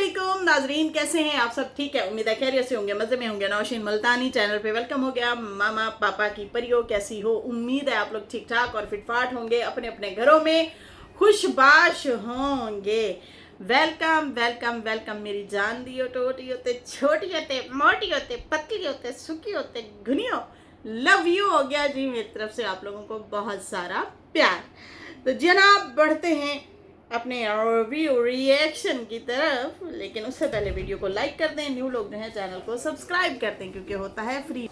अस्सलामुअलैकुम नाजरीन, कैसे हैं आप सब? ठीक है, उम्मीद है खैरियत से होंगे, मज़े में होंगे। नौशीन मुल्तानी चैनल पे वेलकम हो गया। मामा पापा की परियो कैसी हो? उम्मीद है आप लोग ठीक ठाक और फिटफाट होंगे, अपने अपने घरों में खुशबाश होंगे। वेलकम वेलकम वेलकम मेरी जान दियो टोटी होते, छोटी होते, मोटी होते, पतली होते, सुखी होते, घुनियो, लव यू हो गया जी। मेरी तरफ से आप लोगों को बहुत सारा प्यार। तो जनाब बढ़ते हैं अपने रिव्यू रिएक्शन की तरफ, लेकिन उससे पहले वीडियो को लाइक कर दें, न्यू लोग जो हैं चैनल को सब्सक्राइब करते हैं क्योंकि होता है फ्री।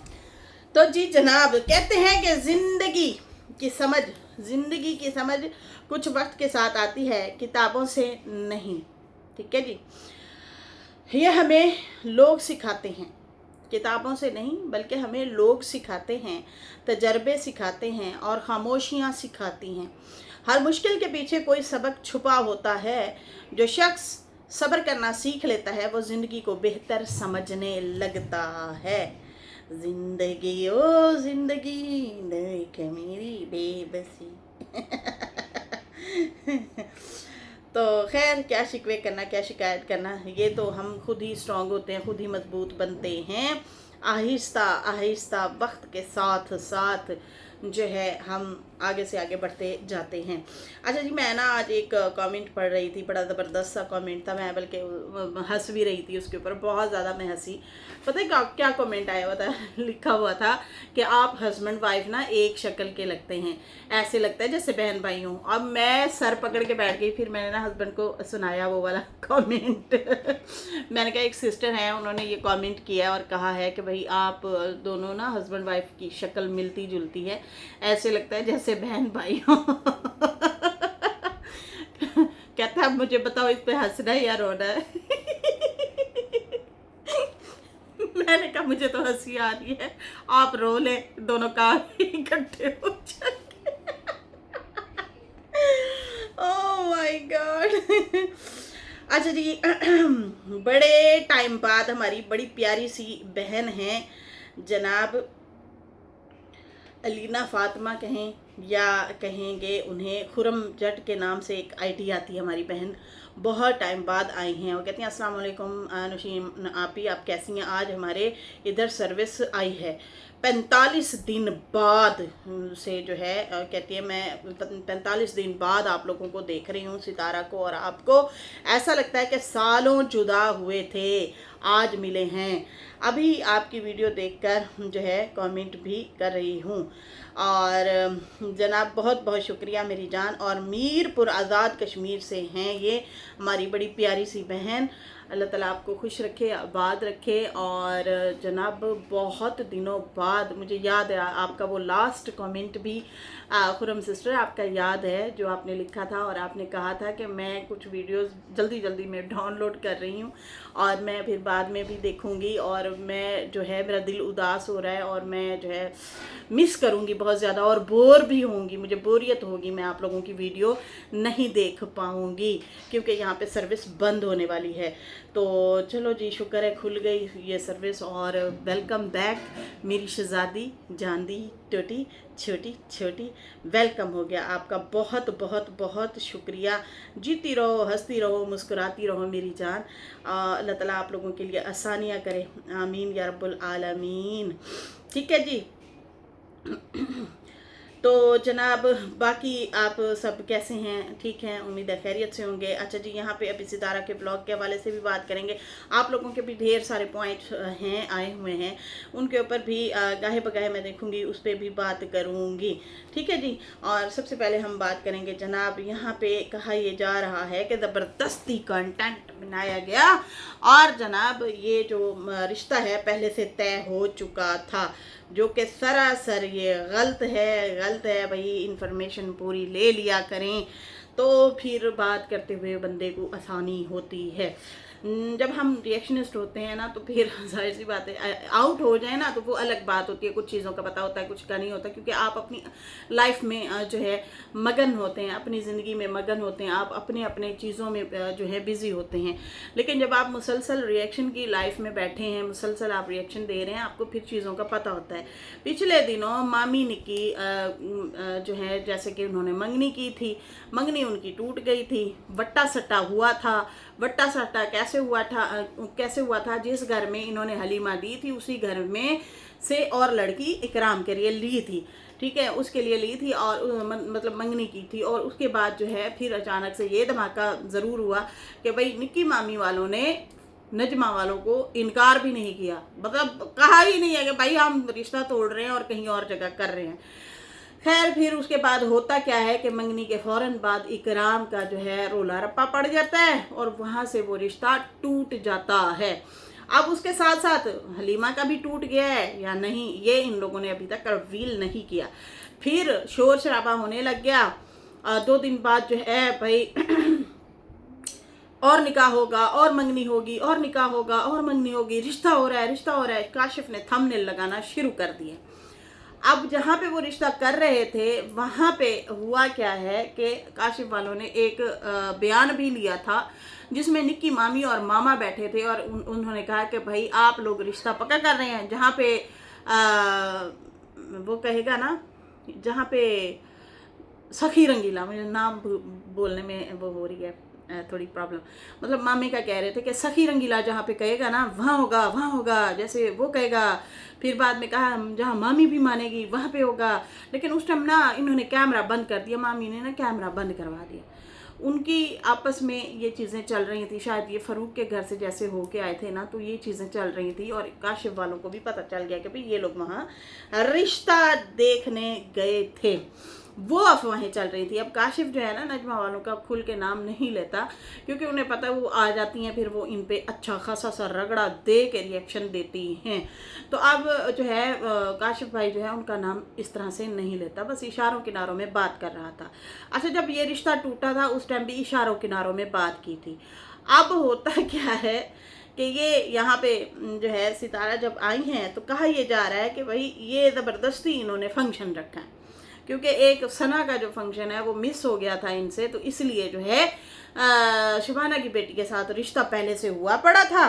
तो जी जनाब, कहते हैं कि जिंदगी की समझ कुछ वक्त के साथ आती है, किताबों से नहीं। ठीक है जी, ये हमें लोग सिखाते हैं, किताबों से नहीं बल्कि हमें लोग सिखाते हैं, तजर्बे सिखाते हैं और खामोशियाँ सिखाती हैं। हर मुश्किल के पीछे कोई सबक छुपा होता है। जो शख्स सब्र करना सीख लेता है वो ज़िंदगी को बेहतर समझने लगता है। जिंदगी ओ जिंदगी देख मेरी बेबसी। तो खैर, क्या शिकवे करना, क्या शिकायत करना, ये तो हम खुद ही स्ट्रांग होते हैं, खुद ही मजबूत बनते हैं। आहिस्ता आहिस्ता वक्त के साथ साथ जो है हम आगे से आगे बढ़ते जाते हैं। अच्छा जी, मैं ना आज एक कमेंट पढ़ रही थी, बड़ा ज़बरदस्त सा कमेंट था, मैं बल्कि हंस भी रही थी उसके ऊपर, बहुत ज़्यादा मैं हंसी। पता है क्या कमेंट आया हुआ था? लिखा हुआ था कि आप हस्बैंड वाइफ ना एक शक्ल के लगते हैं, ऐसे लगता है जैसे बहन भाई हों। अब मैं सर पकड़ के बैठ गई, फिर मैंने ना हस्बैंड को सुनाया वो वाला कमेंट। मैंने कहा एक सिस्टर है, उन्होंने ये कमेंट किया और कहा है कि भाई आप दोनों ना हस्बैंड वाइफ की शक्ल मिलती जुलती है, ऐसे लगता है जैसे बहन भाई हो। कहता है अब मुझे बताओ इस पे हंसना है या रोना है? मैंने कहा मुझे तो हंसी आ रही है, आप रो ले, दोनों काम इकट्ठे हो जाएंगे। ओह माय गॉड। अच्छा जी, बड़े टाइम बाद हमारी बड़ी प्यारी सी बहन है जनाब अलीना फातिमा कहें या कहेंगे उन्हें खुरम जट के नाम से एक आईडी आती है, हमारी बहन बहुत टाइम बाद आई हैं। वो कहती हैं अस्सलाम वालेकुम नुशीन आपी, आप कैसी हैं? आज हमारे इधर सर्विस आई है 45 दिन बाद से जो है, कहती है मैं 45 दिन बाद आप लोगों को देख रही हूँ, सितारा को और आपको। ऐसा लगता है कि सालों जुदा हुए थे, आज मिले हैं। अभी आपकी वीडियो देखकर जो है कमेंट भी कर रही हूँ। और जनाब बहुत बहुत शुक्रिया मेरी जान। और मीरपुर आज़ाद कश्मीर से हैं ये हमारी बड़ी प्यारी सी बहन। अल्लाह ताला आपको खुश रखे, आबाद रखे। और जनाब बहुत दिनों बाद मुझे याद है आपका वो लास्ट कमेंट भी, खुरम सिस्टर आपका याद है जो आपने लिखा था और आपने कहा था कि मैं कुछ वीडियोस जल्दी जल्दी में डाउनलोड कर रही हूँ और मैं फिर बाद में भी देखूँगी, और मैं जो है मेरा दिल उदास हो रहा है और मैं जो है मिस करूँगी बहुत ज़्यादा और बोर भी होंगी, मुझे बोरियत होगी, मैं आप लोगों की वीडियो नहीं देख पाऊँगी क्योंकि यहाँ पे सर्विस बंद होने वाली है। तो चलो जी, शुक्र है खुल गई ये सर्विस। और वेलकम बैक मेरी शहजादी जानदी टोटी छोटी छोटी, वेलकम हो गया आपका। बहुत बहुत बहुत शुक्रिया। जीती रहो, हंसती रहो, मुस्कुराती रहो मेरी जान। अल्लाह ताला आप लोगों के लिए आसानियाँ करे, आमीन या रब्बुल आलमीन। ठीक है जी। तो जनाब बाकी आप सब कैसे हैं? ठीक हैं, उम्मीद है खैरियत से होंगे। अच्छा जी, यहाँ पे अभी सितारा के ब्लॉग के हवाले से भी बात करेंगे। आप लोगों के भी ढेर सारे पॉइंट हैं, आए हुए हैं, उनके ऊपर भी गाहे बगाहे मैं देखूंगी, उस पर भी बात करूंगी। ठीक है जी। और सबसे पहले हम बात करेंगे जनाब, यहाँ पे कहा यह जा रहा है कि ज़बरदस्ती कंटेंट बनाया गया और जनाब ये जो रिश्ता है पहले से तय हो चुका था, जो कि सरासर ये गलत है भाई। इंफॉर्मेशन पूरी ले लिया करें तो फिर बात करते हुए बंदे को आसानी होती है। जब हम रिएक्शनिस्ट होते हैं ना तो फिर जाहिर सी बात है, आउट हो जाए ना तो वो अलग बात होती है, कुछ चीज़ों का पता होता है, कुछ का नहीं होता, क्योंकि आप अपनी लाइफ में जो है मगन होते हैं, अपनी ज़िंदगी में मगन होते हैं, आप अपने अपने चीज़ों में जो है बिज़ी होते हैं। लेकिन जब आप मुसलसल रिएक्शन की लाइफ में बैठे हैं, मुसलसल आप रिएक्शन दे रहे हैं, आपको फिर चीज़ों का पता होता है। पिछले दिनों मामी निकी जो है, जैसे कि उन्होंने मंगनी की थी, मंगनी उनकी टूट गई थी, वट्टा सट्टा हुआ था। वट्टा सट्टा कैसे हुआ था, जिस घर में इन्होंने हलीमा दी थी उसी घर में से और लड़की इकराम के लिए ली थी, ठीक है, उसके लिए ली थी और मतलब मंगनी की थी। और उसके बाद जो है फिर अचानक से ये धमाका ज़रूर हुआ कि भाई निक्की मामी वालों ने नजमा वालों को इनकार भी नहीं किया, मतलब कहा ही नहीं है कि भाई हम रिश्ता तोड़ रहे हैं और कहीं और जगह कर रहे हैं। खैर फिर उसके बाद होता क्या है कि मंगनी के फौरन बाद इकराम का जो है रोला रप्पा पड़ जाता है और वहाँ से वो रिश्ता टूट जाता है। अब उसके साथ साथ हलीमा का भी टूट गया है या नहीं, ये इन लोगों ने अभी तक रिवील नहीं किया। फिर शोर शराबा होने लग गया। 2 दिन बाद जो है भाई और निकाह होगा और मंगनी होगी और निकाह होगा और मंगनी होगी, रिश्ता हो रहा है, रिश्ता हो रहा है। काशिफ ने थंबनेल लगाना शुरू कर दिया। अब जहाँ पे वो रिश्ता कर रहे थे वहाँ पे हुआ क्या है कि काशिफ वालों ने एक बयान भी लिया था जिसमें निक्की मामी और मामा बैठे थे और उन्होंने कहा कि भाई आप लोग रिश्ता पक्का कर रहे हैं। जहाँ पे वो कहेगा ना, जहाँ पे सखी रंगीला, मुझे नाम बोलने में वो हो रही है थोड़ी प्रॉब्लम, मतलब मामी का कह रहे थे कि सखी रंगीला जहाँ पे कहेगा ना वहाँ होगा, जैसे वो कहेगा। फिर बाद में कहा जहाँ मामी भी मानेगी वहाँ पे होगा। लेकिन उस टाइम ना इन्होंने कैमरा बंद कर दिया, मामी ने ना कैमरा बंद करवा दिया। उनकी आपस में ये चीज़ें चल रही थी, शायद ये फ़रूक के घर से जैसे होके आए थे ना, तो ये चीज़ें चल रही थी और काशिफ वालों को भी पता चल गया कि भाई ये लोग वहाँ रिश्ता देखने गए थे। वो अफवाहें चल रही थी। अब काशिफ जो है ना नजमा वालों का खुल के नाम नहीं लेता क्योंकि उन्हें पता है वो आ जाती हैं, फिर वो इन पे अच्छा खासा सा रगड़ा दे के रिएक्शन देती हैं। तो अब जो है काशिफ भाई जो है उनका नाम इस तरह से नहीं लेता, बस इशारों किनारों में बात कर रहा था। अच्छा, जब ये रिश्ता टूटा था उस टाइम भी इशारों किनारों में बात की थी। अब होता क्या है कि ये यहाँ पे जो है सितारा जब आई हैं तो कहा यह जा रहा है कि भाई ये ज़बरदस्ती इन्होंने फंक्शन रखा है क्योंकि एक सना का जो फंक्शन है वो मिस हो गया था इनसे, तो इसलिए जो है शबाना की बेटी के साथ रिश्ता पहले से हुआ पड़ा था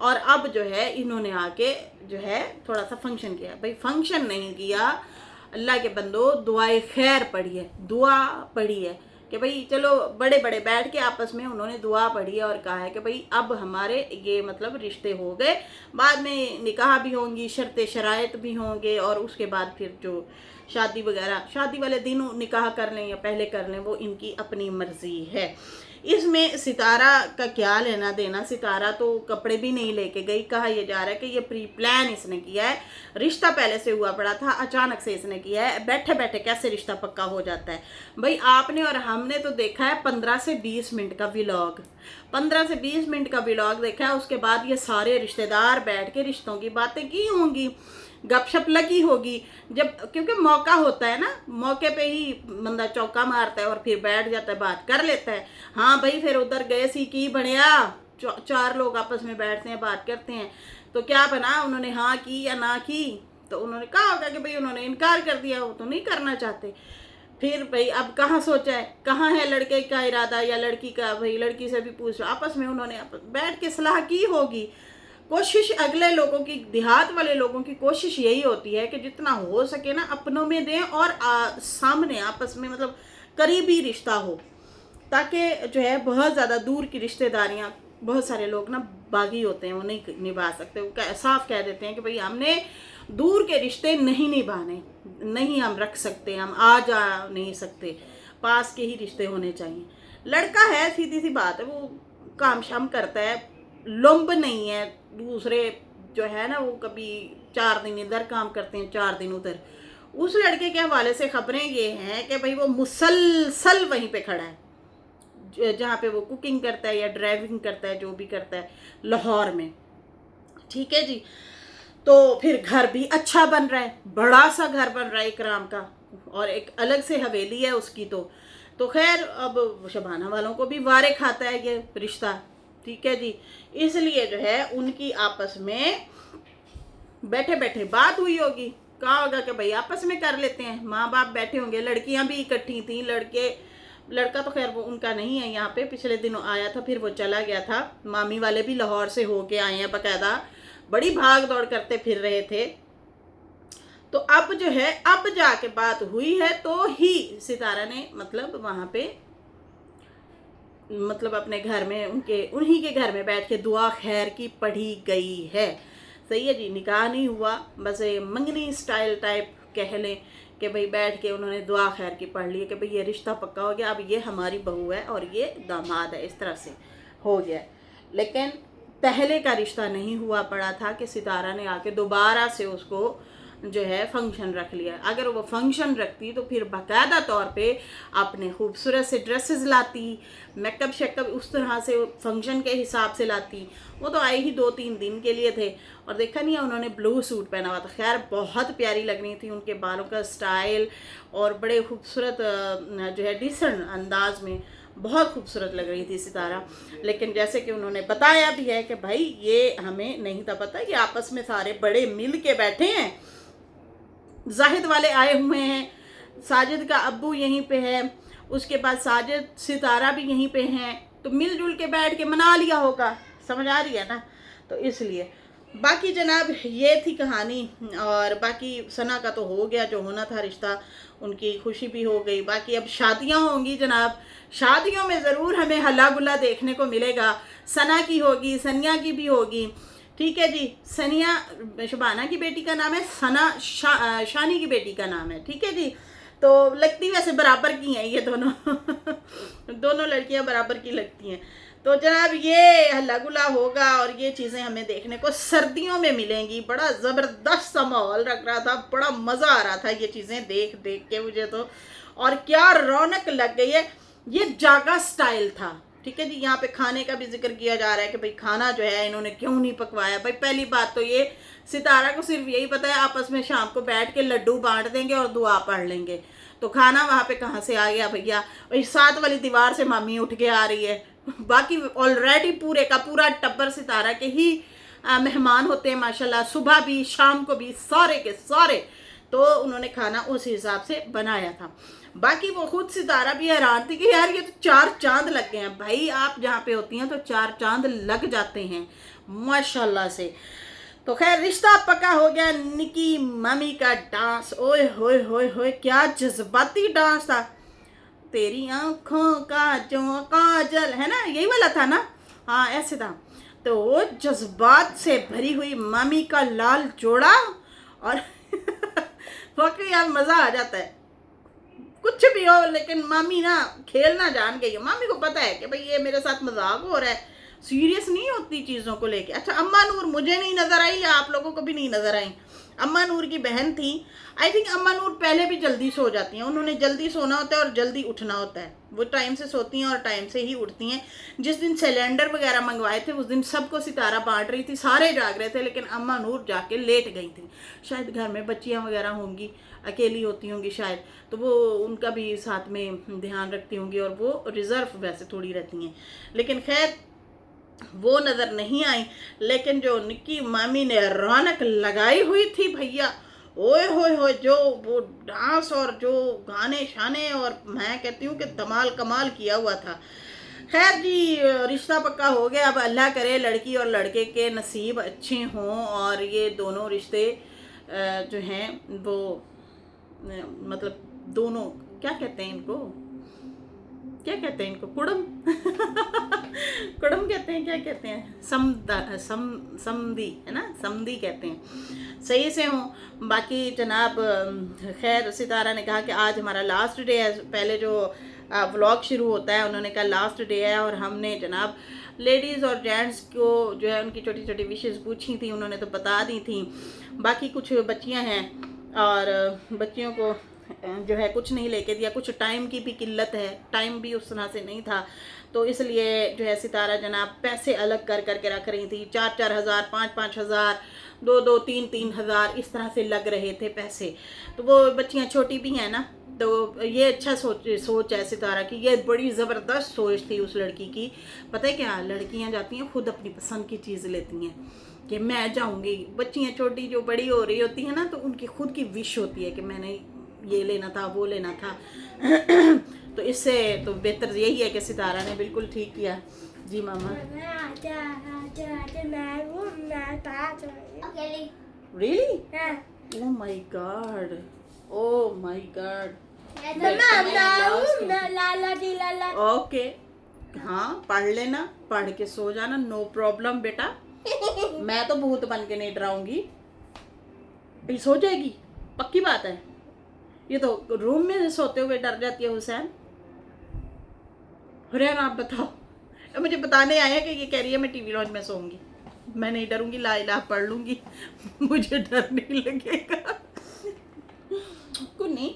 और अब जो है इन्होंने आके जो है थोड़ा सा फंक्शन किया। भाई फंक्शन नहीं किया, अल्लाह के बंदो दुआए खैर पढ़ी है, दुआ पढ़ी है कि भाई चलो बड़े बड़े बैठ के आपस में उन्होंने दुआ पढ़ी है और कहा है कि भाई अब हमारे ये मतलब रिश्ते हो गए, बाद में निकाह भी होंगी, शर्तें शराइत भी होंगे और उसके बाद फिर जो शादी वगैरह, शादी वाले दिन निकाह कर लें या पहले कर लें वो इनकी अपनी मर्जी है। इसमें सितारा का क्या लेना देना, सितारा तो कपड़े भी नहीं लेके गई। कहा यह जा रहा है कि ये प्री प्लान इसने किया है, रिश्ता पहले से हुआ पड़ा था, अचानक से इसने किया है। बैठे बैठे कैसे रिश्ता पक्का हो जाता है भाई? आपने और हमने तो देखा है 15 से 20 मिनट का व्लॉग, 15 से 20 मिनट का व्लॉग देखा है। उसके बाद ये सारे रिश्तेदार बैठ के रिश्तों की बातें की होंगी, गपशप लगी होगी, जब क्योंकि मौका होता है ना, मौके पे ही बंदा चौका मारता है और फिर बैठ जाता है, बात कर लेता है। हाँ भाई, फिर उधर गए सी की बढ़िया, 4 लोग आपस में बैठते हैं, बात करते हैं, तो क्या बना, उन्होंने हाँ की या ना की, तो उन्होंने कहा होगा कि भाई उन्होंने इनकार कर दिया, वो तो नहीं करना चाहते। फिर भाई अब कहाँ सोचा है, कहाँ है लड़के का इरादा या लड़की का, भाई लड़की से भी पूछ, आपस में उन्होंने बैठ के सलाह की होगी। कोशिश अगले लोगों की, देहात वाले लोगों की कोशिश यही होती है कि जितना हो सके ना अपनों में दें और सामने आपस में मतलब करीबी रिश्ता हो, ताकि जो है बहुत ज़्यादा दूर की रिश्तेदारियां, बहुत सारे लोग ना बागी होते हैं, वो नहीं निभा सकते, वो साफ कह देते हैं कि भाई हमने दूर के रिश्ते नहीं निभाने, नहीं हम रख सकते, हम आ जा नहीं सकते, पास के ही रिश्ते होने चाहिए। लड़का है, सीधी सी बात है, वो काम शाम करता है, लुम्ब नहीं है। दूसरे जो है ना वो कभी 4 दिन इधर काम करते हैं, 4 दिन उधर। उस लड़के के हवाले से खबरें ये हैं कि भाई वो मुसलसल वहीं पे खड़ा है जहाँ पे वो कुकिंग करता है या ड्राइविंग करता है, जो भी करता है, लाहौर में, ठीक है जी। तो फिर घर भी अच्छा बन रहा है, बड़ा सा घर बन रहा है इकराम का, और एक अलग से हवेली है उसकी। तो खैर अब शबाना वालों को भी वारे खाता है ये रिश्ता, ठीक है जी। इसलिए जो है उनकी आपस में बैठे बैठे बात हुई होगी, कहा होगा कि भाई आपस में कर लेते हैं, माँ बाप बैठे होंगे, लड़कियां भी इकट्ठी थी, लड़का तो खैर वो उनका नहीं है यहाँ पे, पिछले दिनों आया था, फिर वो चला गया था। मामी वाले भी लाहौर से होके आए हैं, बाकायदा बड़ी भाग दौड़ करते फिर रहे थे। तो अब जो है अब जाके बात हुई है तो ही सितारा ने मतलब वहाँ पे मतलब अपने घर में उन्हीं के घर में बैठ के दुआ खैर की पढ़ी गई है। सही है जी, निकाह नहीं हुआ, बस ये मंगनी स्टाइल टाइप कह लें कि भाई बैठ के उन्होंने दुआ खैर की पढ़ ली कि भाई ये रिश्ता पक्का हो गया, अब ये हमारी बहू है और ये दामाद है, इस तरह से हो गया। लेकिन पहले का रिश्ता नहीं हुआ पड़ा था कि सितारा ने आके दोबारा से उसको जो है फंक्शन रख लिया। अगर वो फंक्शन रखती तो फिर बाकायदा तौर पे अपने खूबसूरत से ड्रेसेस लाती, मेकअप शेकअप उस तरह से फंक्शन के हिसाब से लाती। वो तो आई ही 2-3 दिन के लिए थे और देखा नहीं है उन्होंने ब्लू सूट पहना हुआ था। खैर बहुत प्यारी लग रही थी, उनके बालों का स्टाइल और बड़े खूबसूरत जो है डिसेंट अंदाज में बहुत खूबसूरत लग रही थी सितारा। लेकिन जैसे कि उन्होंने बताया भी है कि भाई ये हमें नहीं था पता, ये आपस में सारे बड़े मिल के बैठे हैं, जाहिद वाले आए हुए हैं, साजिद का अब्बू यहीं पे है, उसके बाद साजिद सितारा भी यहीं पे हैं, तो मिलजुल के बैठ के मना लिया होगा, समझ आ रही है ना। तो इसलिए बाकी जनाब ये थी कहानी। और बाकी सना का तो हो गया जो होना था रिश्ता, उनकी खुशी भी हो गई। बाकी अब शादियां होंगी जनाब, शादियों में ज़रूर हमें हल्ला गुल्ला देखने को मिलेगा। सना की होगी, सनिया की भी होगी, ठीक है जी। सनिया शबाना की बेटी का नाम है, सना शानी की बेटी का नाम है, ठीक है जी। तो लगती वैसे बराबर की हैं ये दोनों दोनों लड़कियां बराबर की लगती हैं। तो जनाब ये हल्ला गुल्ला होगा और ये चीज़ें हमें देखने को सर्दियों में मिलेंगी। बड़ा ज़बरदस्त सा माहौल रख रहा था, बड़ा मज़ा आ रहा था ये चीज़ें देख देख के मुझे तो। और क्या रौनक लग गई है, ये जागा स्टाइल था, ठीक है जी। यहाँ पे खाने का भी जिक्र किया जा रहा है कि भाई खाना जो है इन्होंने क्यों नहीं पकवाया। भाई पहली बात तो ये सितारा को सिर्फ यही पता है आपस में शाम को बैठ के लड्डू बांट देंगे और दुआ पढ़ लेंगे, तो खाना वहाँ पे कहाँ से आ गया भैया। और साथ वाली दीवार से मामी उठ के आ रही है। बाकी ऑलरेडी पूरे का पूरा टब्बर सितारा के ही मेहमान होते हैं माशाल्लाह, सुबह भी शाम को भी सारे के सारे। तो उन्होंने खाना उस हिसाब से बनाया था। बाकी वो खुद सितारा भी हैरान थी कि यार ये तो 4 चांद लग गए हैं। भाई आप जहाँ पे होती हैं तो 4 चांद लग जाते हैं माशाल्लाह से। तो खैर रिश्ता पक्का हो गया। निकी मम्मी का डांस, ओए होए होए होए क्या जज्बाती डांस था। तेरी आंखों का जो काजल है ना, यही वाला था ना, हाँ ऐसे था। तो जज्बात से भरी हुई मम्मी का लाल जोड़ा और वाकई यार मज़ा आ जाता है। कुछ भी हो लेकिन मामी ना खेलना जान गई है। मामी को पता है कि भाई ये मेरे साथ मजाक हो रहा है, सीरियस नहीं होती चीज़ों को लेके। अच्छा अम्मा नूर मुझे नहीं नज़र आई या आप लोगों को भी नहीं नज़र आई। अम्मा नूर की बहन थी, आई थिंक अम्मा नूर पहले भी जल्दी सो जाती हैं। उन्होंने जल्दी सोना होता है और जल्दी उठना होता है। वो टाइम से सोती हैं और टाइम से ही उठती हैं। जिस दिन सिलेंडर वगैरह मंगवाए थे उस दिन सबको सितारा बांट रही थी, सारे जाग रहे थे, लेकिन अम्मा नूर जाके लेट गई थी। शायद घर में बच्चियाँ वगैरह होंगी, अकेली होती होंगी शायद, तो वो उनका भी साथ में ध्यान रखती होंगी और वो रिज़र्व वैसे थोड़ी रहती हैं। लेकिन खैर वो नज़र नहीं आई। लेकिन जो निक्की मामी ने रौनक लगाई हुई थी भैया, ओए होए होए, जो वो डांस और जो गाने शाने, और मैं कहती हूँ कि धमाल कमाल किया हुआ था। खैर जी रिश्ता पक्का हो गया। अब अल्लाह करे लड़की और लड़के के नसीब अच्छे हों और ये दोनों रिश्ते जो हैं वो मतलब दोनों क्या कहते हैं इनको, क्या कहते हैं इनको, कुड़म कुड़म कहते हैं, क्या कहते हैं, समधी है ना, समधी कहते हैं, सही से हूँ। बाकी जनाब खैर सितारा ने कहा कि आज हमारा लास्ट डे है। पहले जो व्लॉग शुरू होता है उन्होंने कहा लास्ट डे है, और हमने जनाब लेडीज़ और जेंट्स को जो है उनकी छोटी छोटी विशेज़ पूछी थी, उन्होंने तो बता दी थी। बाकी कुछ बच्चियाँ हैं और बच्चियों को जो है कुछ नहीं लेके दिया। कुछ टाइम की भी किल्लत है, टाइम भी उस तरह से नहीं था, तो इसलिए जो है सितारा जनाब पैसे अलग कर करके रख रही थी। 4-4 हज़ार, 5-5 हज़ार, 2-2, 3-3 हज़ार इस तरह से लग रहे थे पैसे। तो वो बच्चियाँ छोटी भी हैं ना, तो ये अच्छा सोच है सितारा की। ये बड़ी ज़बरदस्त सोच थी उस लड़की की। पता है क्या, लड़कियाँ जाती हैं खुद अपनी पसंद की चीज़ लेती हैं कि मैं जाऊँगी। बच्चियाँ छोटी जो बड़ी हो रही होती हैं ना, तो उनकी खुद की विश होती है कि मैंने ये लेना था, वो लेना था। तो इससे तो बेहतर यही है कि सितारा ने बिल्कुल ठीक किया। जी मामा। Really? Oh my god, oh my god. Okay हाँ पढ़ लेना, पढ़ के सो जाना, नो प्रॉब्लम बेटा। मैं तो भूत बन के नहीं डराऊंगी, ये सो जाएगी, पक्की बात है। ये तो रूम में सोते हुए डर जाती है हुसैन। हुरैन आप बताओ, तो मुझे बताने आया कि ये कह रही है मैं टीवी लॉन्च में सोऊंगी। मैं नहीं डरूंगी, ला इलाह पढ़ लूंगी, मुझे डर नहीं लगेगा। कुन्नी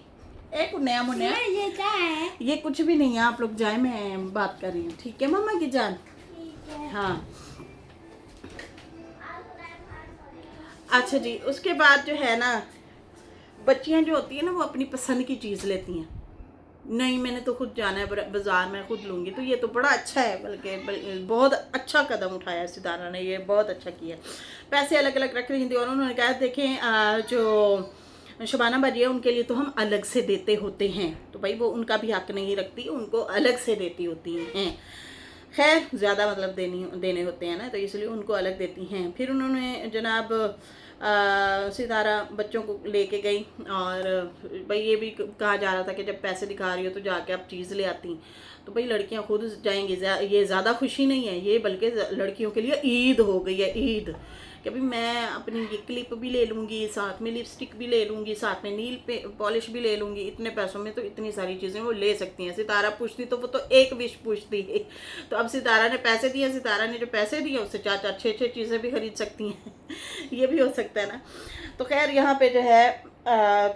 एक नया मुन्या, ये क्या है? ये कुछ भी नहीं है, आप लोग जाए, मैं बात कर रही हूँ, ठीक है मम्मा की जान। हाँ अच्छा जी, उसके बाद जो है ना, बच्चियाँ जो होती है ना वो अपनी पसंद की चीज़ लेती हैं। नहीं मैंने तो खुद जाना है बाज़ार, में खुद लूँगी, तो ये तो बड़ा अच्छा है, बल्कि बहुत अच्छा कदम उठाया है सितारा ने, ये बहुत अच्छा किया। पैसे अलग अलग रख रही थी और उन्होंने कहा देखें जो शबाना बाजी है उनके लिए तो हम अलग से देते होते हैं, तो भाई वो उनका भी हक नहीं रखती, उनको अलग से देती होती हैं। खैर ज़्यादा मतलब देने होते हैं ना, तो इसलिए उनको अलग देती हैं। फिर उन्होंने जनाब सितारा बच्चों को लेके गई, और भाई ये भी कहा जा रहा था कि जब पैसे दिखा रही हो तो जाके आप चीज़ ले आती, तो भाई लड़कियां खुद जाएंगी, ये ज़्यादा खुशी नहीं है, ये बल्कि लड़कियों के लिए ईद हो गई है, ईद कि भाई मैं अपनी ये क्लिप भी ले लूँगी, साथ में लिपस्टिक भी ले लूँगी, साथ में नील पे पॉलिश भी ले लूँगी, इतने पैसों में तो इतनी सारी चीज़ें वो ले सकती हैं। सितारा पूछती तो वो तो एक विश पूछती है, तो अब सितारा ने पैसे दिए, सितारा ने जो पैसे दिए उससे 4-4 6-6 चीज़ें भी खरीद सकती हैं। ये भी हो सकता है ना। तो खैर यहाँ पे जो है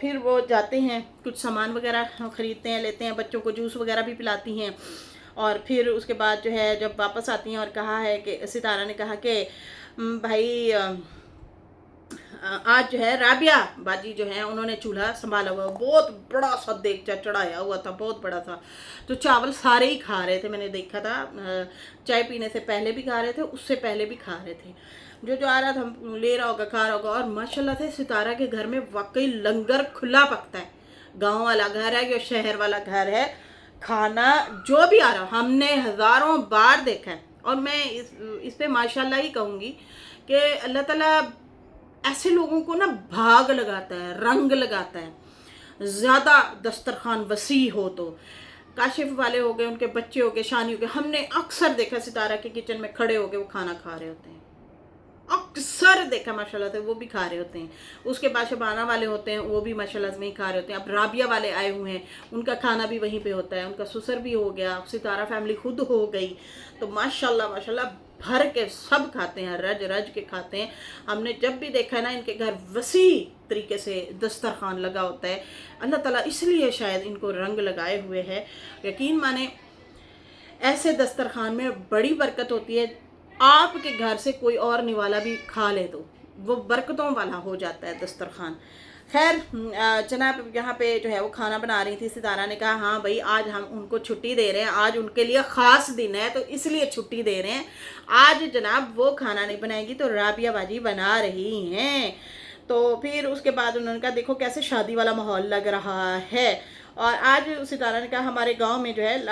फिर वो जाते हैं, कुछ सामान वगैरह ख़रीदते हैं, लेते हैं, बच्चों को जूस वगैरह भी पिलाती हैं। और फिर उसके बाद जो है जब वापस आती हैं और कहा है कि सितारा ने कहा कि भाई आज जो है राबिया बाजी जो है उन्होंने चूल्हा संभाला हुआ, बहुत बड़ा सा देगचा चढ़ाया हुआ था, बहुत बड़ा था, तो चावल सारे ही खा रहे थे, मैंने देखा था, चाय पीने से पहले भी खा रहे थे, उससे पहले भी खा रहे थे, जो आ रहा था ले रहा होगा, खा रहा होगा। और माशाल्लाह से सितारा के घर में वाकई लंगर खुला पकता है, गाँव वाला घर है या शहर वाला घर है, खाना जो भी आ रहा हमने हज़ारों बार देखा है। और मैं इस पे माशाल्लाह ही कहूँगी कि अल्लाह ताला ऐसे लोगों को ना भाग लगाता है, रंग लगाता है। ज़्यादा दस्तरखान वसी हो तो काशिफ वाले हो गए, उनके बच्चे हो गए, शानी हो गए, हमने अक्सर देखा सितारा के किचन में खड़े हो गए वो खाना खा रहे होते हैं, अक्सर देखा माशाल्लाह से वो भी खा रहे होते हैं। उसके बाद शबाना वाले होते हैं वो भी माशाल्लाह से वहीं खा रहे होते हैं। अब राबिया वाले आए हुए हैं, उनका खाना भी वहीं पे होता है, उनका ससुर भी हो गया, सितारा फैमिली खुद हो गई, तो माशाल्लाह माशाल्लाह भर के सब खाते हैं, रज रज के खाते हैं। हमने जब भी देखा है ना इनके घर वसी तरीके से दस्तरखान लगा होता है। अल्लाह ताला इसलिए शायद इनको रंग लगाए हुए है। यकीन माने ऐसे दस्तरखान में बड़ी बरकत होती है, आपके घर से कोई और निवाला भी खा ले तो वो बरकतों वाला हो जाता है दस्तरखान। खैर जनाब यहाँ पे जो है वो खाना बना रही थी, सितारा ने कहा हाँ भाई आज हम उनको छुट्टी दे रहे हैं, आज उनके लिए ख़ास दिन है तो इसलिए छुट्टी दे रहे हैं। आज जनाब वो खाना नहीं बनाएगी तो राबिया बाजी बना रही हैं। तो फिर उसके बाद उन्होंने कहा देखो कैसे शादी वाला माहौल लग रहा है। और आज सितारा ने कहा हमारे गाँव में जो है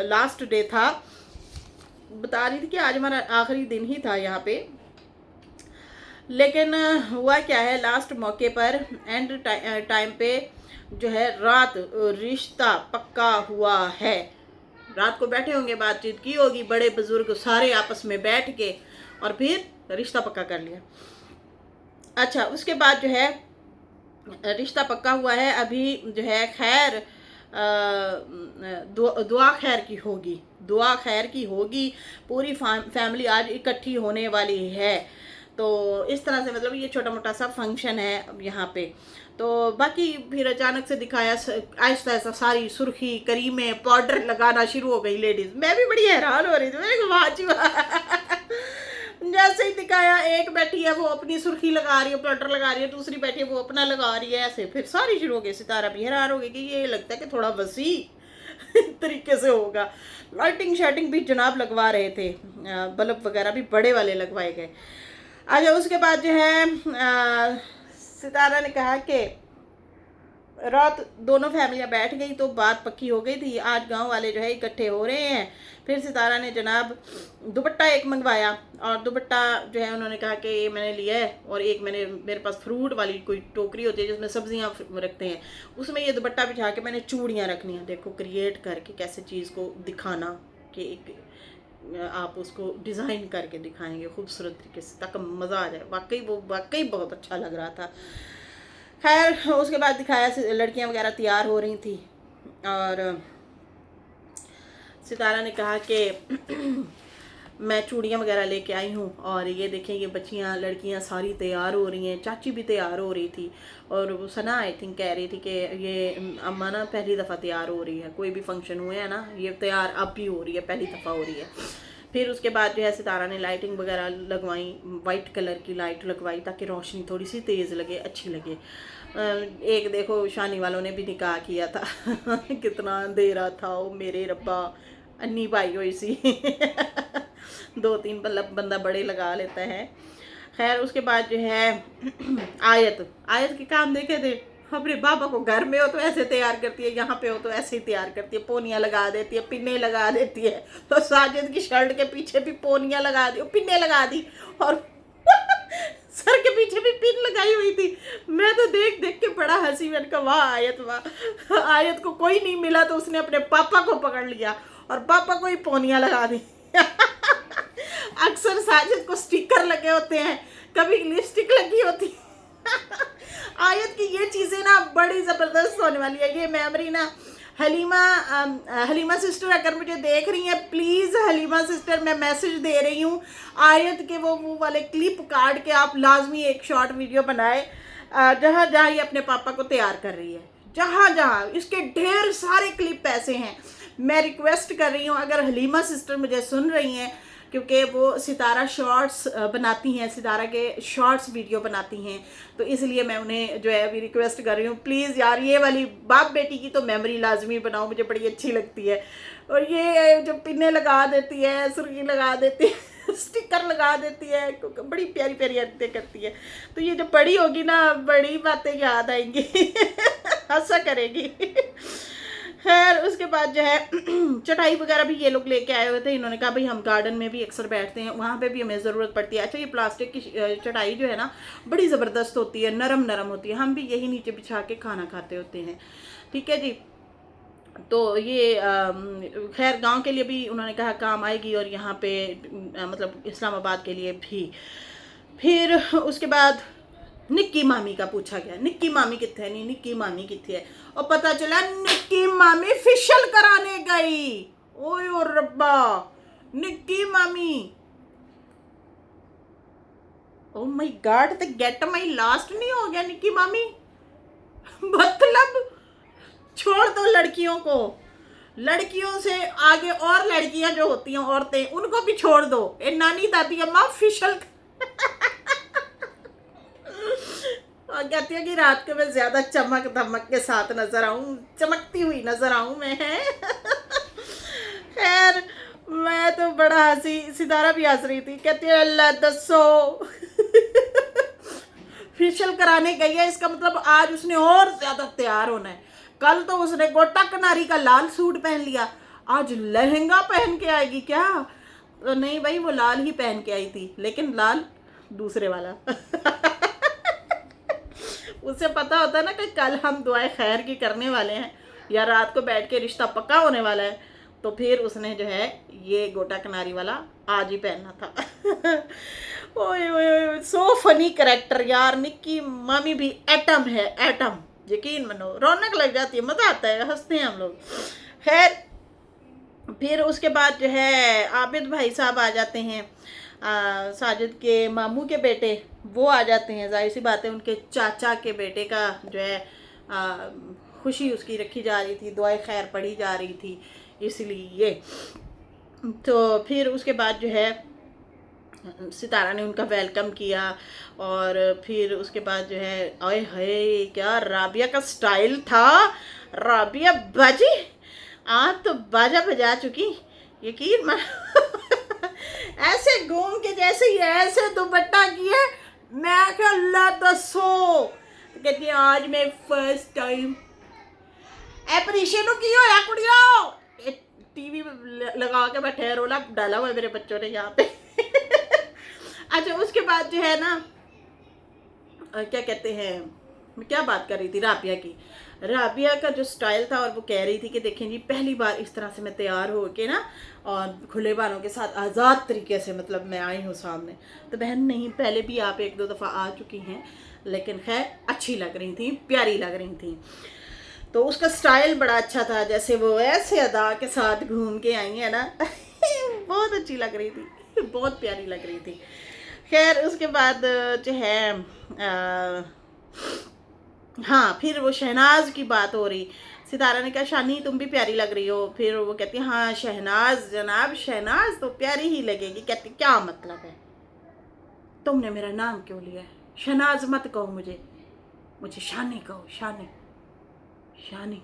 लास्ट डे था, बता रही थी कि आज हमारा आखिरी दिन ही था यहाँ पे, लेकिन हुआ क्या है लास्ट मौके पर एंड टाइम पे जो है रात रिश्ता पक्का हुआ है। रात को बैठे होंगे, बातचीत की होगी, बड़े बुजुर्ग सारे आपस में बैठ के और फिर रिश्ता पक्का कर लिया। अच्छा उसके बाद जो है रिश्ता पक्का हुआ है, अभी जो है खैर दुआ खैर की होगी, दुआ खैर की होगी, पूरी फैमिली आज इकट्ठी होने वाली है। तो इस तरह से मतलब ये छोटा मोटा सा फंक्शन है अब यहाँ पे। तो बाकी फिर अचानक से दिखाया आहिस्ता आहिस्ता सारी सुर्खी करीमें पाउडर लगाना शुरू हो गई लेडीज़। मैं भी बड़ी हैरान हो रही थी, मैंने कहा जैसे ही दिखाया एक बैठी है वो अपनी सुर्खी लगा रही है, पाउडर लगा रही है, दूसरी बैठी है वो अपना लगा रही है, ऐसे फिर सारी शुरू हो गई। सितारा भी हैरान हो गई कि ये लगता है कि थोड़ा वसी तरीके से होगा। लाइटिंग शाइटिंग भी जनाब लगवा रहे थे, बल्ब वगैरह भी बड़े वाले लगवाए गए। अच्छा उसके बाद जो है सितारा ने कहा कि रात दोनों फैमिलियां बैठ गई तो बात पक्की हो गई थी, आज गांव वाले जो है इकट्ठे हो रहे हैं। फिर सितारा ने जनाब दुपट्टा एक मंगवाया और दुपट्टा जो है उन्होंने कहा कि ये मैंने लिया है, और एक मेरे पास फ्रूट वाली कोई टोकरी होती है जिसमें सब्जियां रखते हैं, उसमें ये दुपट्टा बिछा के मैंने चूड़ियाँ रखनी है। देखो क्रिएट करके कैसे चीज़ को दिखाना कि एक आप उसको डिज़ाइन करके दिखाएंगे खूबसूरत तरीके से, ताकि मज़ा आ जाए। वाकई बहुत अच्छा लग रहा था। खैर उसके बाद दिखाया, लड़कियां वगैरह तैयार हो रही थी और सितारा ने कहा कि मैं चूड़ियाँ वगैरह लेके आई हूँ और ये देखें ये बच्चियाँ लड़कियाँ सारी तैयार हो रही हैं, चाची भी तैयार हो रही थी। और वो सना आई थिंक कह रही थी कि ये अम्मा ना पहली दफ़ा तैयार हो रही है, कोई भी फंक्शन हुए है ना, ये तैयार अब भी हो रही है, पहली दफ़ा हो रही है। फिर उसके बाद जो है सितारा ने लाइटिंग वगैरह लगवाई, वाइट कलर की लाइट लगवाई ताकि रोशनी थोड़ी सी तेज़ लगे, अच्छी लगे। एक देखो शानी वालों ने भी निकाह किया था कितना अंधेरा था, वो मेरे रब्बा, अन्नी पाई हुई सी 2-3 बंदा बड़े लगा लेता है। खैर उसके बाद जो है आयत के काम देखे थे। अपने पापा को घर में हो तो ऐसे तैयार करती है, यहाँ पे हो तो ऐसे ही तैयार करती है, पोनियाँ लगा देती है, पिन्ने लगा देती है। तो साजिद की शर्ट के पीछे भी पोनियाँ लगा दी, पिन्ने लगा दी और सर के पीछे भी पिन लगाई हुई थी। मैं तो देख देख के बड़ा हंसी, मैंने कहा वाह आयत वाह। आयत को कोई नहीं मिला तो उसने अपने पापा को पकड़ लिया और पापा को ही पोनियाँ लगा दी अक्सर साजिद को स्टिकर लगे होते हैं, कभी लिपस्टिक लगी होती आयत की ये चीज़ें ना बड़ी ज़बरदस्त होने वाली है। ये मेमोरी ना हलीमा सिस्टर अगर मुझे देख रही हैं, प्लीज़ हलीमा सिस्टर मैं मैसेज दे रही हूँ, आयत के वो वाले क्लिप काट के आप लाजमी एक शॉर्ट वीडियो बनाए जहाँ जहाँ ये अपने पापा को तैयार कर रही है, जहाँ जहाँ इसके ढेर सारे क्लिप ऐसे हैं। मैं रिक्वेस्ट कर रही हूँ अगर हलीमा सिस्टर मुझे सुन रही हैं, क्योंकि वो सितारा शॉर्ट्स बनाती हैं, सितारा के शॉर्ट्स वीडियो बनाती हैं, तो इसलिए मैं उन्हें जो है अभी रिक्वेस्ट कर रही हूँ, प्लीज़ यार ये वाली बाप बेटी की तो मेमोरी लाजमी बनाओ, मुझे बड़ी अच्छी लगती है। और ये जो पिन्ने लगा देती है, सुर्खी लगा देती है स्टिकर लगा देती है, बड़ी प्यारी प्यारी हरकतें करती है। तो ये जो बड़ी होगी ना, बड़ी बातें याद आएंगी हंसा करेगी खैर उसके बाद जो है चटाई वगैरह भी ये लोग लेके आए हुए थे। इन्होंने कहा भाई हम गार्डन में भी अक्सर बैठते हैं, वहाँ पे भी हमें ज़रूरत पड़ती है। अच्छा ये प्लास्टिक की चटाई जो है ना बड़ी ज़बरदस्त होती है, नरम नरम होती है, हम भी यही नीचे बिछा के खाना खाते होते हैं। ठीक है जी, तो ये खैर गांव के लिए भी उन्होंने कहा काम आएगी और यहाँ पे मतलब इस्लामाबाद के लिए भी। फिर उसके बाद निक्की मामी का पूछा गया, निक्की मामी कितने नहीं, निक्की मामी कितने है, और पता चला निक्की मामी फेशियल कराने गई। ओए और रब्बा, निक्की मामी, ओ माय गॉड, तो गेट माई लास्ट नहीं हो गया निक्की मामी मतलब छोड़ दो लड़कियों को, लड़कियों से आगे और लड़कियां जो होती हैं औरतें, उनको भी छोड़ दो। ए नानी दादी अम्मा फेशियल और कहती है कि रात को मैं ज्यादा चमक धमक के साथ नजर आऊं, चमकती हुई नजर आऊं मैं है खैर मैं तो बड़ा हंसी, सितारा भी हंस रही थी, कहती है अल्लाह दसो फेशियल कराने गई है, इसका मतलब आज उसने और ज्यादा तैयार होना है। कल तो उसने गोटा कनारी का लाल सूट पहन लिया, आज लहंगा पहन के आएगी क्या? तो नहीं भाई, वो लाल ही पहन के आई थी, लेकिन लाल दूसरे वाला उसे पता होता है ना कि कल हम दुआएं खैर की करने वाले हैं या रात को बैठ के रिश्ता पक्का होने वाला है, तो फिर उसने जो है ये गोटा किनारी वाला आज ही पहनना था ओए ओए, सो फनी करेक्टर यार, निक्की मामी भी एटम है, एटम, यकीन मानो, रौनक लग जाती है, मज़ा आता है, हंसते हैं हम लोग। खैर फिर उसके बाद जो है आबिद भाई साहब आ जाते हैं, साजिद के मामू के बेटे वो आ जाते हैं। जाहिर सी बात है उनके चाचा के बेटे का जो है खुशी उसकी रखी जा रही थी, दुआएं खैर पढ़ी जा रही थी, इसलिए। तो फिर उसके बाद जो है सितारा ने उनका वेलकम किया और फिर उसके बाद जो है ओए हाय क्या राबिया का स्टाइल था, राबिया बाजी आज तो बाजा बजा चुकी, यकीन मान ऐसे घूम के जैसे ही ऐसे दुपट्टा किए, मैं क्या अल्लाह दसो, कहती है आज मैं फर्स्ट टाइम एप्रीशिएट की हो या कुड़ियों, टीवी लगा के बैठे रोला डाला हुआ है मेरे बच्चों ने यहाँ पे अच्छा उसके बाद जो है ना क्या कहते हैं, मैं क्या बात कर रही थी, राबिया की। राबिया का जो स्टाइल था, और वो कह रही थी कि देखें जी पहली बार इस तरह से मैं तैयार हो के ना और खुले बालों के साथ आज़ाद तरीके से मतलब मैं आई हूँ सामने। तो बहन नहीं, पहले भी आप एक दो दफ़ा आ चुकी हैं, लेकिन खैर अच्छी लग रही थी, प्यारी लग रही थी। तो उसका स्टाइल बड़ा अच्छा था, जैसे वो ऐसे अदा के साथ घूम के आई है ना बहुत अच्छी लग रही थी, बहुत प्यारी लग रही थी। खैर उसके बाद जो है हाँ, फिर वो शहनाज की बात हो रही। सितारा ने कहा शानी तुम भी प्यारी लग रही हो। फिर वो कहती है हाँ शहनाज जनाब, शहनाज तो प्यारी ही लगेगी। कहती क्या मतलब है, तुमने मेरा नाम क्यों लिया है? शहनाज मत कहो मुझे, मुझे शानी कहो, शानी शानी।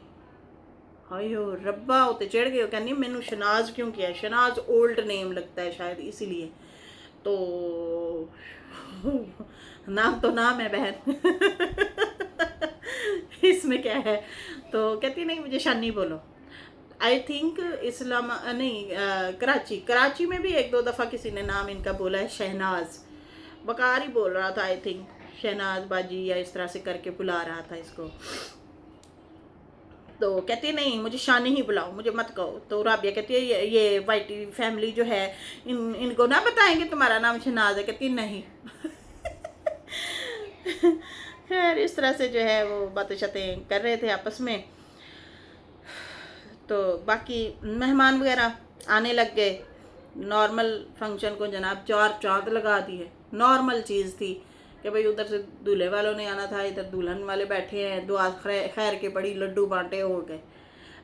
हायो रब्बा उते चढ़ गए, कहनी मैनू शनाज क्यों किया? शनाज ओल्ड नेम लगता है शायद इसीलिए। तो नाम तो नाम है बहन इसमें क्या है। तो कहती नहीं मुझे शानी बोलो। आई थिंक इस्लाम नहीं कराची में भी एक दो दफ़ा किसी ने नाम इनका बोला है शहनाज। बकार ही बोल रहा था आई थिंक, शहनाज बाजी या इस तरह से करके बुला रहा था इसको। तो कहती नहीं मुझे शानी ही बुलाओ, मुझे मत कहो। तो राबिया कहती है ये वाइटी फैमिली जो है इनको ना बताएंगे तुम्हारा नाम शहनाज है? कहती नहीं खैर इस तरह से जो है वो बातें शातें कर रहे थे आपस में। तो बाकी मेहमान वगैरह आने लग गए। नॉर्मल फंक्शन को जनाब चार चांद लगा दिए। नॉर्मल चीज़ थी कि भाई उधर से दूल्हे वालों ने आना था, इधर दुल्हन वाले बैठे हैं, दुआ खैर के बड़ी लड्डू बांटे हो गए।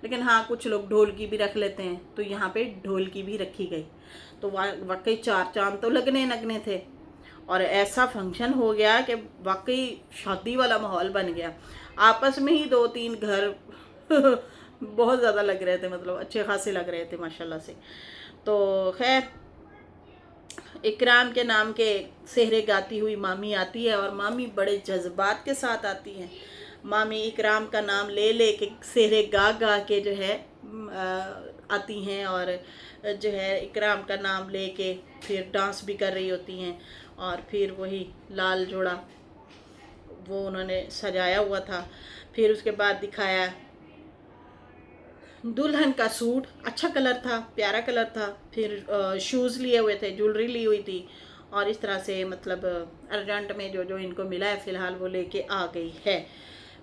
लेकिन हाँ कुछ लोग ढोलकी भी रख लेते हैं, तो यहाँ पे ढोलकी भी रखी गई। तो वाकई चार चांद तो लगने लगने थे, और ऐसा फंक्शन हो गया कि वाकई शादी वाला माहौल बन गया। आपस में ही दो तीन घर बहुत ज़्यादा लग रहे थे, मतलब अच्छे खासे लग रहे थे माशाल्लाह से। तो खैर इकराम के नाम के सेहरे गाती हुई मामी आती है, और मामी बड़े जज्बात के साथ आती है। मामी इकराम का नाम ले ले के सेहरे गा गा के जो है आती हैं, और जो है इकराम का नाम ले के फिर डांस भी कर रही होती हैं। और फिर वही लाल जोड़ा वो उन्होंने सजाया हुआ था। फिर उसके बाद दिखाया दुल्हन का सूट, अच्छा कलर था, प्यारा कलर था। फिर शूज़ लिए हुए थे, ज्वेलरी ली हुई थी, और इस तरह से मतलब अर्जेंट में जो जो इनको मिला है फ़िलहाल वो लेके आ गई है।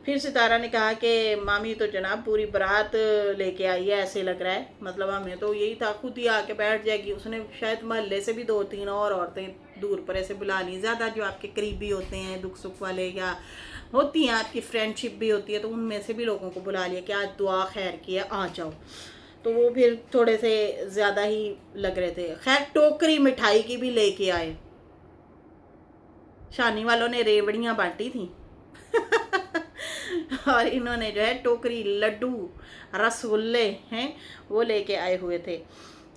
फिर सितारा ने कहा कि मामी तो जनाब पूरी बारात लेके आई है ऐसे लग रहा है, मतलब हमें तो यही था खुद ही आके बैठ जाएगी। उसने शायद मोहल्ले से भी दो तीन और औरतें दूर पर ऐसे बुला ली, ज़्यादा जो आपके करीबी होते हैं दुख सुख वाले, या होती हैं आपकी फ्रेंडशिप भी होती है, तो उनमें से भी लोगों को बुला लिया कि आज दुआ खैर की है आ जाओ। तो वो फिर थोड़े से ज़्यादा ही लग रहे थे। खैर टोकरी मिठाई की भी लेके आए, शानी वालों ने रेवड़ियाँ बांटी थी और इन्होंने जो है टोकरी लड्डू रसगुल्ले हैं वो लेके आए हुए थे।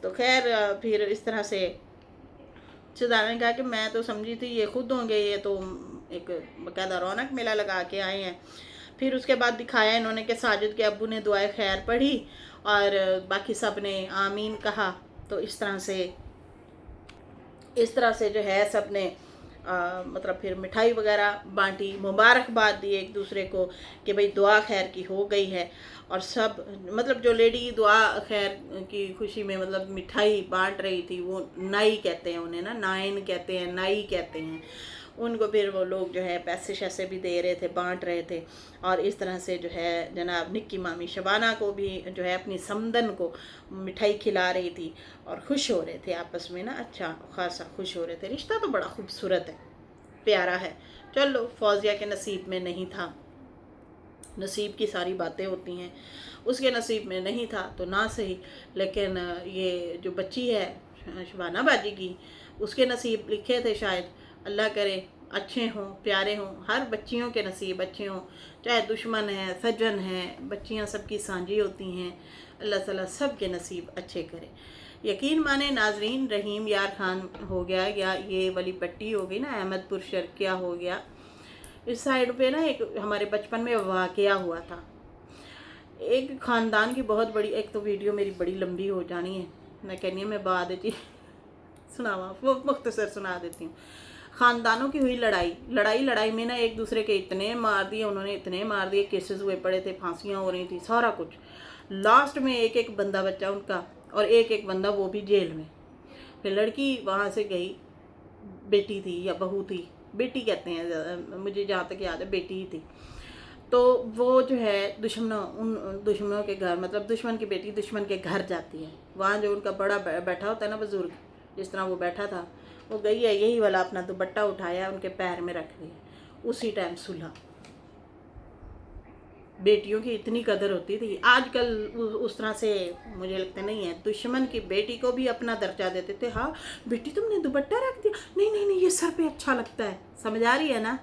तो खैर फिर इस तरह से सितारा ने कहा कि मैं तो समझी थी ये खुद होंगे, ये तो एक बकायदा रौनक मेला लगा के आए हैं। फिर उसके बाद दिखाया इन्होंने कि साजिद के अब्बू ने दुआए खैर पढ़ी और बाकी सब ने आमीन कहा। तो इस तरह से जो है सब ने मतलब फिर मिठाई वगैरह बांटी, मुबारकबाद दी एक दूसरे को कि भाई दुआ खैर की हो गई है। और सब मतलब जो लेडी दुआ खैर की खुशी में मतलब मिठाई बांट रही थी, वो नाई कहते हैं उन्हें ना, नाइन कहते हैं, नाई कहते हैं उनको। फिर वो लोग जो है पैसे शैसे भी दे रहे थे, बांट रहे थे। और इस तरह से जो है जनाब निक्की मामी शबाना को भी जो है अपनी समदन को मिठाई खिला रही थी, और खुश हो रहे थे आपस में ना, अच्छा खासा खुश हो रहे थे। रिश्ता तो बड़ा खूबसूरत है, प्यारा है। चलो फौजिया के नसीब में नहीं था, नसीब की सारी बातें होती हैं, उसके नसीब में नहीं था तो ना सही। लेकिन ये जो बच्ची है शबाना बाजी की, उसके नसीब लिखे थे शायद। अल्लाह करे अच्छे हों, प्यारे हों, हर बच्चियों के नसीब अच्छे हों, चाहे दुश्मन हैं सज्जन हैं, बच्चियां सबकी सांझी होती हैं। अल्लाह ताला सब के नसीब अच्छे करे। यकीन माने नाजरीन, रहीम यार खान हो गया, या ये वाली पट्टी हो गई ना अहमदपुर शर्किया हो गया, इस साइड पे ना एक हमारे बचपन में वाक़या हुआ था। एक ख़ानदान की बहुत बड़ी, एक तो वीडियो मेरी बड़ी लंबी हो जानी है, मैं कहनी है मैं बाद जी सुनावा, वो मुख्तसर सुना देती हूँ। ख़ानदानों की हुई लड़ाई में ना एक दूसरे के इतने मार दिए उन्होंने, इतने मार दिए, केसेस हुए पड़े थे, फांसियाँ हो रही थी, सारा कुछ। लास्ट में एक एक बंदा बचा उनका, और एक एक बंदा वो भी जेल में। फिर लड़की वहाँ से गई, बेटी थी या बहू थी, बेटी कहते हैं, मुझे जहाँ तक याद है बेटी ही थी। तो वो जो है उन दुश्मनों के घर, मतलब दुश्मन की बेटी दुश्मन के घर जाती है। वहाँ जो उनका बड़ा बैठा होता है ना बुज़ुर्ग, जिस तरह वो बैठा था, वो गई है, यही वाला अपना दुपट्टा उठाया, उनके पैर में रख दिया। उसी टाइम सुलह। बेटियों की इतनी कदर होती थी। आजकल उस तरह से मुझे लगता नहीं है। दुश्मन की बेटी को भी अपना दर्जा देते थे। हाँ बेटी तुमने दुपट्टा रख दिया, नहीं नहीं नहीं, ये सर पे अच्छा लगता है। समझ आ रही है ना?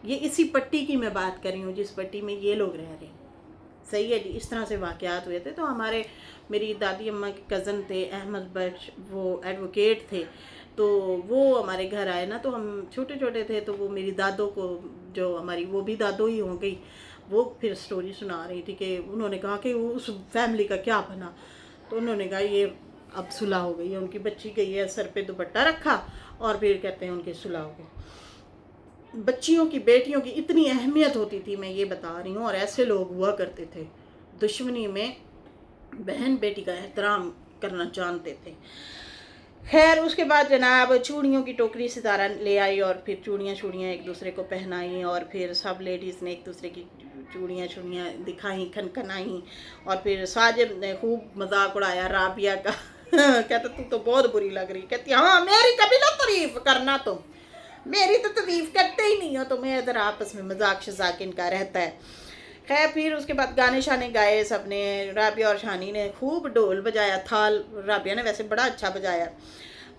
ये इसी पट्टी की मैं बात कर रही हूँ जिस पट्टी में ये लोग रह रहे हैं। सही है जी। इस तरह से वाक़यात हुए थे। तो मेरी दादी अम्मा के कज़न थे अहमद बख्श, वो एडवोकेट थे। तो वो हमारे घर आए ना, तो हम छोटे छोटे थे, तो वो मेरी दादों को, जो हमारी वो भी दादो ही हो गई, वो फिर स्टोरी सुना रही थी कि उन्होंने कहा कि वो उस फैमिली का क्या बना। तो उन्होंने कहा ये अब सुलह हो गई है, उनकी बच्ची गई है, सर पे दुपट्टा रखा, और फिर कहते हैं उनकी सुलह हो गई। बच्चियों की, बेटियों की इतनी अहमियत होती थी, मैं ये बता रही हूँ। और ऐसे लोग हुआ करते थे, दुश्मनी में बहन बेटी का एहतराम करना जानते थे। खैर उसके बाद जनाब चूड़ियों की टोकरी सितारा ले आई, और फिर चूड़ियाँ एक दूसरे को पहनाई, और फिर सब लेडीज़ ने एक दूसरे की चूड़ियाँ दिखाई, खनखनाई। और फिर साजिद ने खूब मजाक उड़ाया राबिया का कहता तू तो बहुत बुरी लग रही। कहती हाँ मेरी कभी ना तारीफ करना, तुम मेरी तो तारीफ करते ही नहीं हो। तुम्हें इधर आपस में मजाक शजाक इनका रहता है। खैर फिर उसके बाद गाने शाने गाए सबने। राबिया और शानी ने खूब ढोल बजाया, थाल राबिया ने वैसे बड़ा अच्छा बजाया।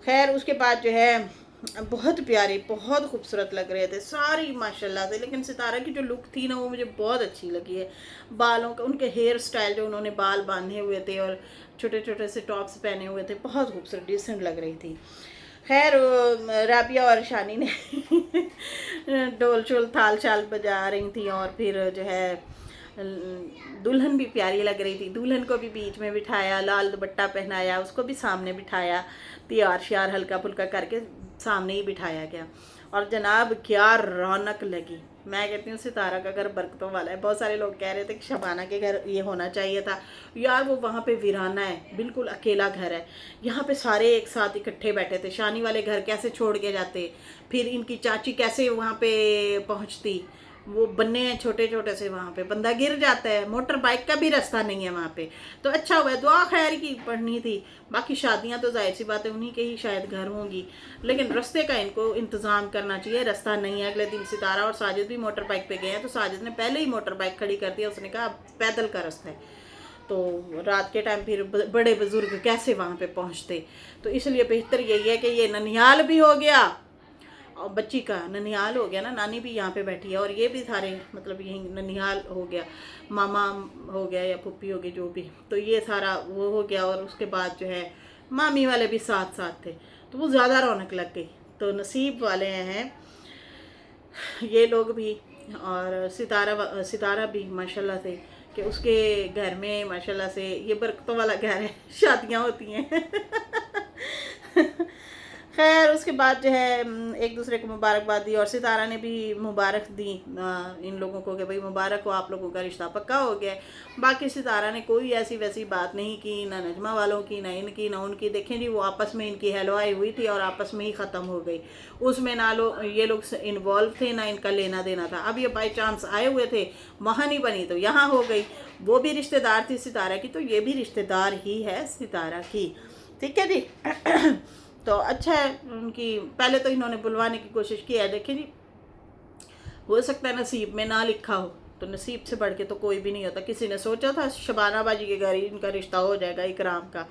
खैर उसके बाद जो है बहुत प्यारी, बहुत खूबसूरत लग रहे थे सारी माशाल्लाह से। लेकिन सितारा की जो लुक थी ना, वो मुझे बहुत अच्छी लगी है। बालों का, उनके हेयर स्टाइल, जो उन्होंने बाल बांधे हुए थे और छोटे छोटे से टॉप्स पहने हुए थे, बहुत खूबसूरत डिसेंट लग रही थी। खैर राबिया और शानी ने ढोल शोल थाल शाल बजा रही थी। और फिर जो है दुल्हन भी प्यारी लग रही थी। दुल्हन को भी बीच में बिठाया, लाल दुपट्टा पहनाया, उसको भी सामने बिठाया, तैयार श्यार हल्का फुल्का करके सामने ही बिठाया गया। और जनाब क्या रौनक लगी। मैं कहती हूँ सितारा का घर बरकतों वाला है। बहुत सारे लोग कह रहे थे कि शबाना के घर ये होना चाहिए था। यार वो वहाँ पे वीराना है, बिल्कुल अकेला घर है। यहाँ पे सारे एक साथ इकट्ठे बैठे थे। शानी वाले घर कैसे छोड़ के जाते, फिर इनकी चाची कैसे वहाँ पे पहुँचती, वो बन्ने हैं छोटे छोटे से, वहाँ पे बंदा गिर जाता है, मोटर बाइक का भी रास्ता नहीं है वहाँ पे। तो अच्छा हुआ, दुआ खैर की पढ़नी थी। बाकी शादियाँ तो जाहिर सी बात है उन्हीं के ही शायद घर होंगी, लेकिन रास्ते का इनको इंतज़ाम करना चाहिए। रास्ता नहीं है। अगले दिन सितारा और साजिद भी मोटर बाइक पे गए हैं, तो साजिद ने पहले ही मोटर बाइक खड़ी कर दिया। उसने कहा पैदल का रास्ता है, तो रात के टाइम फिर बड़े बुजुर्ग कैसे वहाँ पे पहुँचते। तो इसलिए बेहतर यही है कि ये ननिहाल भी हो गया और बच्ची का ननिहाल हो गया ना, नानी भी यहाँ पे बैठी है, और ये भी सारे मतलब यही ननिहाल हो गया, मामा हो गया या पुप्पी हो गई जो भी। तो ये सारा वो हो गया। और उसके बाद जो है मामी वाले भी साथ साथ थे, तो वो ज़्यादा रौनक लग गई। तो नसीब वाले हैं ये लोग भी। और सितारा भी माशाल्लाह से कि उसके घर में माशाल्लाह से ये बरकतों वाला घर है, शादियाँ होती हैं खैर उसके बाद जो है एक दूसरे को मुबारकबाद दी, और सितारा ने भी मुबारक दी इन लोगों को कि भाई मुबारक हो, आप लोगों का रिश्ता पक्का हो गया है। बाकी सितारा ने कोई ऐसी वैसी बात नहीं की, ना नजमा वालों की, ना इनकी, ना उनकी। देखें जी वो आपस में इनकी हेलोआई हुई थी और आपस में ही ख़त्म हो गई। उसमें ना ये लोग इन्वॉल्व थे, ना इनका लेना देना था। अब ये बाई चांस आए हुए थे, वहाँ नहीं बनी तो यहाँ हो गई। वो भी रिश्तेदार थी सितारा की, तो ये भी रिश्तेदार ही है सितारा की। ठीक है जी तो अच्छा है उनकी। पहले तो इन्होंने बुलवाने की कोशिश की है। देखिए जी हो सकता है नसीब में ना लिखा हो, तो नसीब से बढ़ के तो कोई भी नहीं होता। किसी ने सोचा था शबाना बाजी के घर ही इनका रिश्ता हो जाएगा इकराम का।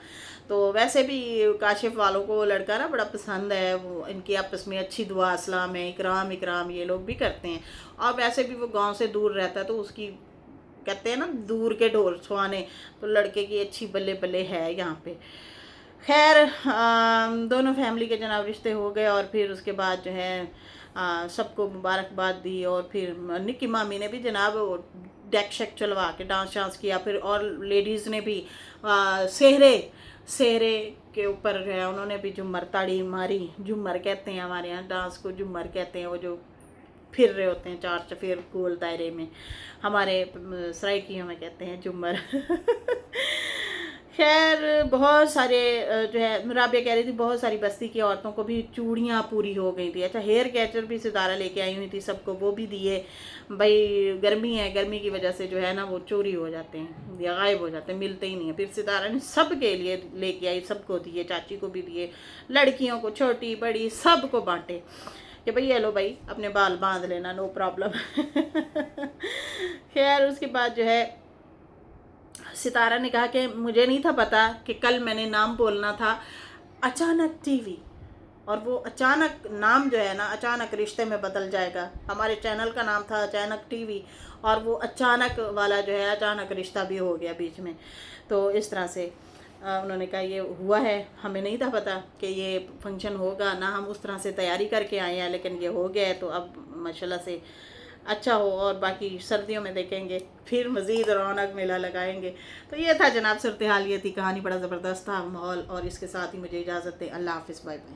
तो वैसे भी काशिफ वालों को वो लड़का ना बड़ा पसंद है, वो इनकी आपस में अच्छी दुआ असलाम है, इकराम इकराम ये लोग भी करते हैं। और वैसे भी वो गांव से दूर रहता है, तो उसकी कहते हैं ना दूर के ढोल सुहाने, तो लड़के की अच्छी बल्ले बल्ले है यहाँ पे। खैर दोनों फैमिली के जनाब रिश्ते हो गए। और फिर उसके बाद जो है सबको मुबारकबाद दी। और फिर निक्की मामी ने भी जनाब डेक शेक चलवा के डांस शांस किया। फिर और लेडीज़ ने भी सेहरे सेहरे के ऊपर जो है उन्होंने भी झूमर ताड़ी मारी। झूमर कहते हैं हमारे यहाँ डांस को, झूमर कहते हैं वो जो फिर रहे होते हैं चार चफेर गोल दायरे में, हमारे सराइकियों में कहते हैं झूमर। खैर बहुत सारे जो है राबिया कह रही थी बहुत सारी बस्ती की औरतों को भी चूड़ियाँ पूरी हो गई थी। अच्छा हेयर कैचर भी सितारा लेके आई हुई थी, सबको वो भी दिए। भाई गर्मी है, गर्मी की वजह से जो है ना वो चोरी हो जाते हैं या गायब हो जाते हैं, मिलते ही नहीं है। फिर सितारा ने सबके लिए लेके आई, सबको दिए, चाची को भी दिए, लड़कियों को छोटी बड़ी सबको बांटे कि भाई ये लो भाई अपने बाल बांध लेना, नो प्रॉब्लम। खैर उसके बाद जो है सितारा ने कहा कि मुझे नहीं था पता कि कल मैंने नाम बोलना था अचानक टीवी, और वो अचानक नाम जो है ना अचानक रिश्ते में बदल जाएगा। हमारे चैनल का नाम था अचानक टीवी, और वो अचानक वाला जो है अचानक रिश्ता भी हो गया बीच में। तो इस तरह से उन्होंने कहा ये हुआ है, हमें नहीं था पता कि ये फंक्शन होगा, ना हम उस तरह से तैयारी करके आए हैं, लेकिन ये हो गया है तो अब माशाल्लाह से अच्छा हो। और बाकी सर्दियों में देखेंगे फिर मज़ीद रौनक मेला लगाएंगे। तो ये था जनाब सूरत हाल, ये थी कहानी, बड़ा ज़बरदस्त था माहौल। और इसके साथ ही मुझे इजाज़त दें, अल्लाह हाफ़िज़, बाय बाय।